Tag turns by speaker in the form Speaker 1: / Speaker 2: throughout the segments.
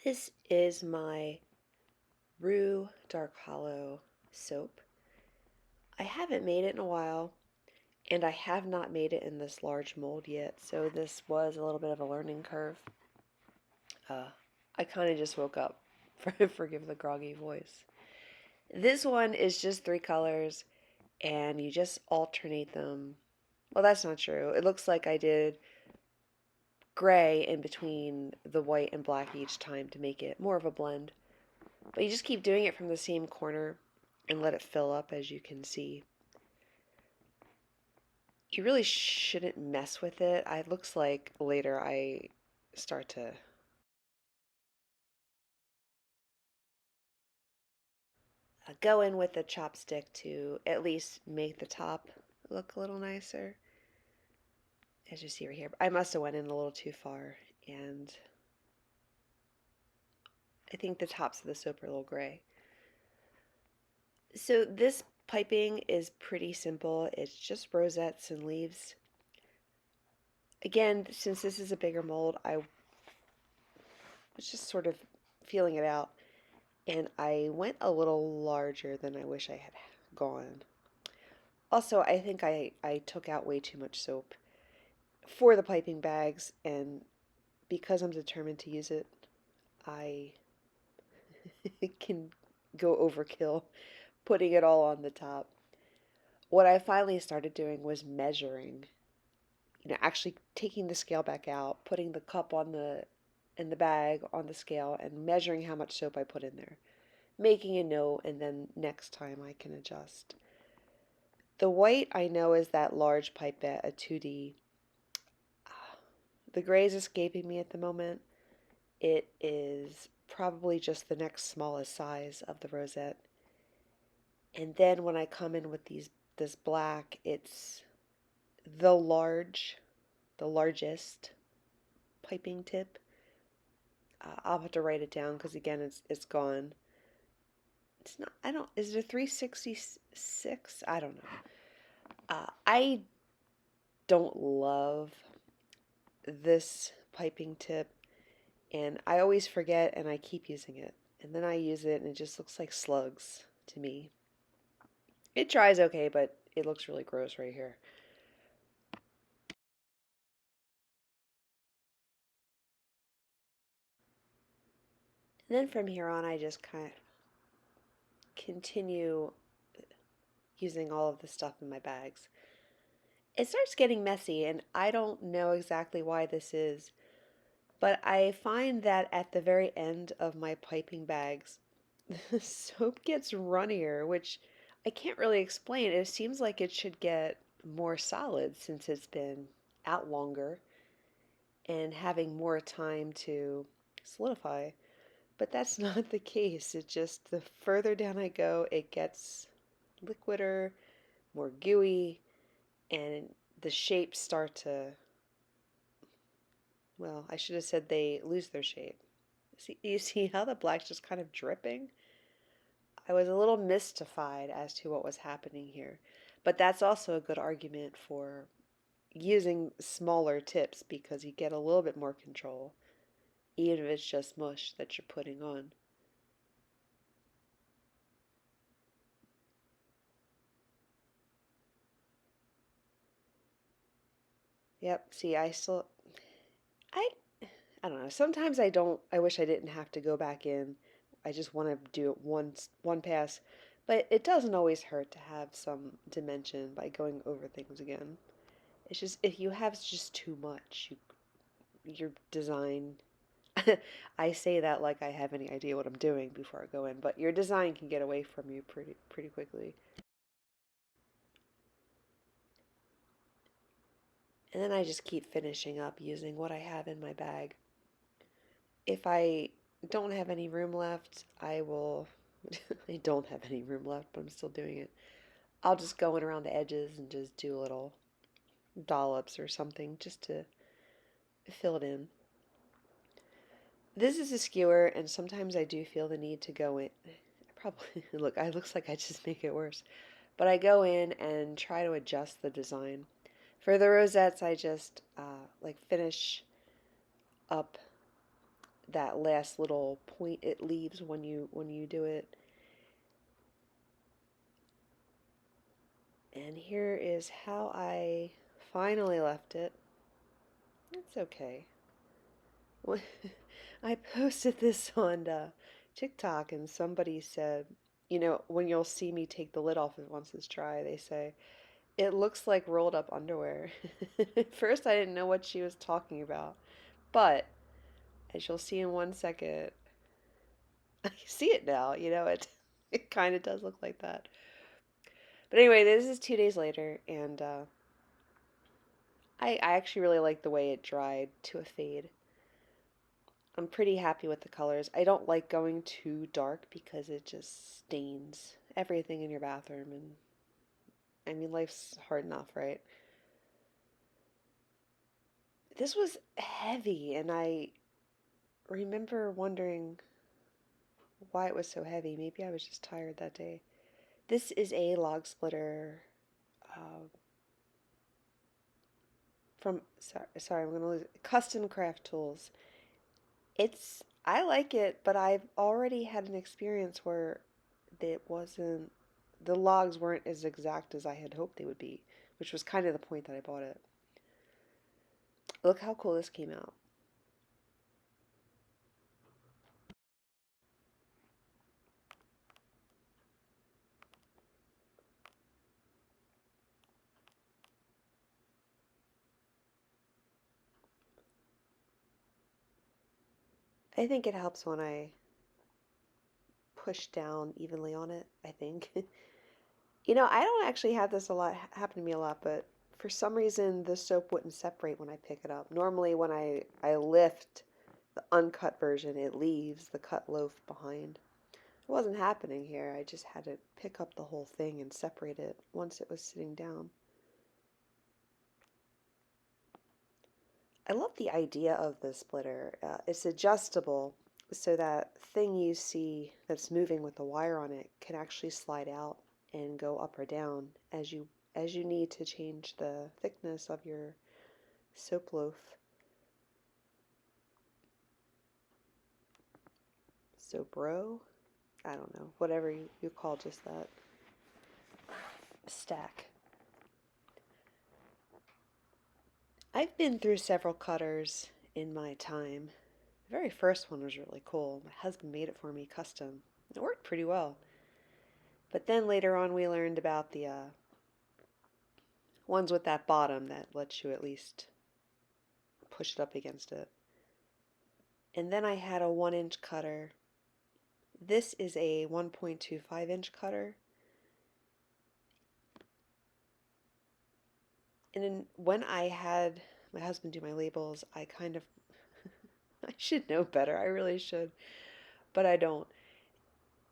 Speaker 1: This is my Rue Darkhollow soap. I haven't made it in a while, and I have not made it in this large mold yet, so this was a little bit of a learning curve. I kind of just woke up. Forgive the groggy voice. This one is just 3 colors, and you just alternate them. Well, that's not true. It looks like I did gray in between the white and black each time to make it more of a blend. But you just keep doing it from the same corner and let it fill up, as you can see. You really shouldn't mess with it. It looks like later I start to go in with a chopstick to at least make the top look a little nicer. As you see right here, I must have went in a little too far, and I think the tops of the soap are a little gray. So this piping is pretty simple. It's just rosettes and leaves. Again, since this is a bigger mold, I was just sort of feeling it out, and I went a little larger than I wish I had gone. Also, I think I took out way too much soap for the piping bags, and because I'm determined to use it, I can go overkill putting it all on the top. What I finally started doing was measuring, actually taking the scale back out, putting the cup on in the bag on the scale and measuring how much soap I put in there, making a note, and then next time I can adjust. The white I know is that large pipette, a 2D. The gray is escaping me at the moment. It is probably just the next smallest size of the rosette. And then when I come in with this black, it's the largest piping tip. I'll have to write it down because again it's gone. It's not, I don't, is it a 366? I don't know. I don't love this piping tip, and I always forget and I keep using it. And then I use it and it just looks like slugs to me. It dries okay, but it looks really gross right here. And then from here on, I just kind of continue using all of the stuff in my bags. It starts getting messy, and I don't know exactly why this is, but I find that at the very end of my piping bags, the soap gets runnier, which I can't really explain. It seems like it should get more solid since it's been out longer and having more time to solidify. But that's not the case. It just, the further down I go, it gets liquider, more gooey, and the shapes start to, well, I should have said they lose their shape. See, you see how the black's just kind of dripping? I was a little mystified as to what was happening here. But that's also a good argument for using smaller tips because you get a little bit more control, even if it's just mush that you're putting on. Yep, see, I I don't know. Sometimes I wish I didn't have to go back in. I just want to do it one pass. But it doesn't always hurt to have some dimension by going over things again. It's just if you have just too much, your design I say that like I have any idea what I'm doing before I go in, but your design can get away from you pretty quickly. And then I just keep finishing up using what I have in my bag. If I don't have any room left, I will. I don't have any room left, but I'm still doing it. I'll just go in around the edges and just do little dollops or something just to fill it in. This is a skewer, and sometimes I do feel the need to go in. I probably look. It looks like I just make it worse, but I go in and try to adjust the design. For the rosettes, I just like finish up that last little point it leaves when you do it. And here is how I finally left it. It's okay. I posted this on TikTok, and somebody said, when you'll see me take the lid off it once it's dry, they say, it looks like rolled up underwear. At first, I didn't know what she was talking about, but as you'll see in 1 second, I see it now. It kind of does look like that. But anyway, this is 2 days later, and I actually really like the way it dried to a fade. I'm pretty happy with the colors. I don't like going too dark because it just stains everything in your bathroom, and I mean, life's hard enough, right? This was heavy, and I remember wondering why it was so heavy. Maybe I was just tired that day. This is a log splitter uh, from, sorry, I'm going to lose it. Custom Craft Tools. I like it, but I've already had an experience where the logs weren't as exact as I had hoped they would be, which was kind of the point that I bought it. Look how cool this came out. I think it helps when I push down evenly on it, I think. I don't actually have this a lot happen to me a lot, but for some reason the soap wouldn't separate when I pick it up. Normally when I lift the uncut version, it leaves the cut loaf behind. It wasn't happening here. I just had to pick up the whole thing and separate it once it was sitting down. I love the idea of the splitter. It's adjustable, so that thing you see that's moving with the wire on it can actually slide out and go up or down as you need to change the thickness of your soap loaf. Soap row? I don't know. Whatever you call just that stack. I've been through several cutters in my time. The very first one was really cool. My husband made it for me custom. It worked pretty well. But then later on we learned about the ones with that bottom that lets you at least push it up against it. And then I had a 1-inch cutter. This is a 1.25-inch cutter. And when I had my husband do my labels, I I should know better. I really should, but I don't.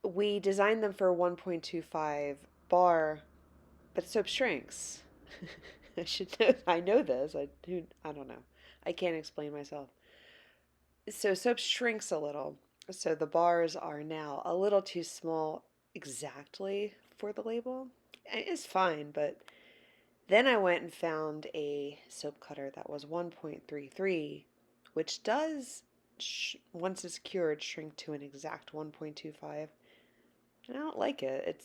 Speaker 1: We designed them for 1.25 bar, but soap shrinks. I should know. I know this. I don't know. I can't explain myself. So soap shrinks a little. So the bars are now a little too small exactly for the label. It's fine, but then I went and found a soap cutter that was 1.33, which does, once it's cured, shrink to an exact 1.25. And I don't like it.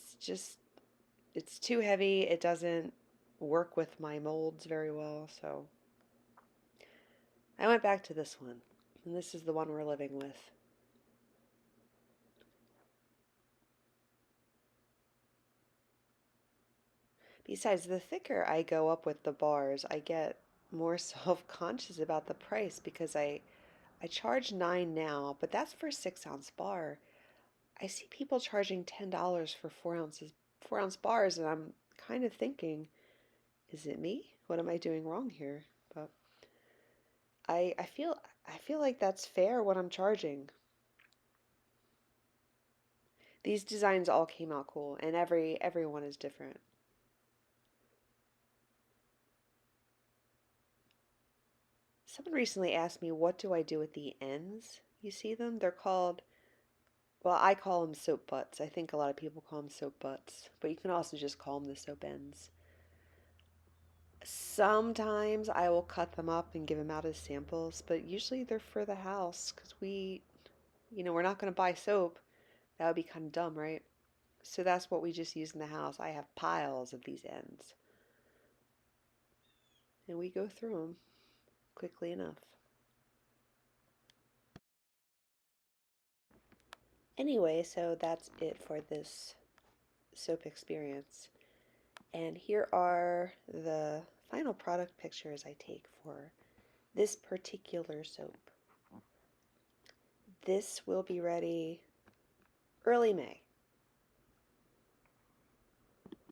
Speaker 1: It's too heavy. It doesn't work with my molds very well, so I went back to this one. And this is the one we're living with. Besides, the thicker I go up with the bars, I get more self-conscious about the price because I charge $9 now, but that's for a 6-ounce bar. I see people charging $10 for 4-ounce bars, and I'm kind of thinking, is it me? What am I doing wrong here? But I feel like that's fair what I'm charging. These designs all came out cool, and everyone is different. Someone recently asked me, what do I do with the ends? You see them? They're called, well, I call them soap butts. I think a lot of people call them soap butts, but you can also just call them the soap ends. Sometimes I will cut them up and give them out as samples, but usually they're for the house because we're not going to buy soap. That would be kind of dumb, right? So that's what we just use in the house. I have piles of these ends. And we go through them quickly enough. Anyway, so that's it for this soap experience. And here are the final product pictures I take for this particular soap. This will be ready early May.